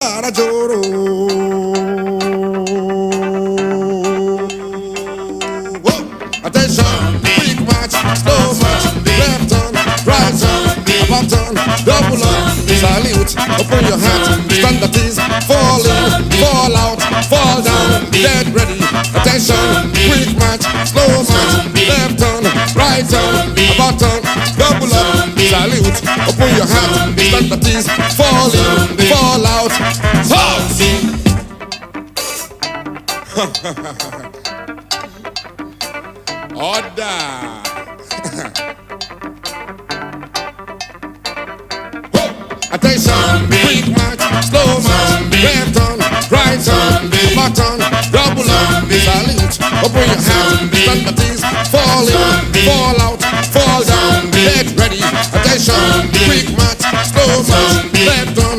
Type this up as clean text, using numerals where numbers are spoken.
Rajoro. Whoa. Attention, quick march, slow march, left turn, right turn, about turn, double up, salute, open your hat, stand at ease, fall in, fall out, fall down, get ready. Attention, quick march, slow march, left turn, right turn, about turn, double up, salute, open your hat, stand at ease, fall in, fall out, halt! Order! Attention, quick march, slow march, left turn, right turn, back turn, double up, salute, open your hat, stand at ease, fall in, fall out, fall down, get ready. Attention, quick march, slow march, left turn,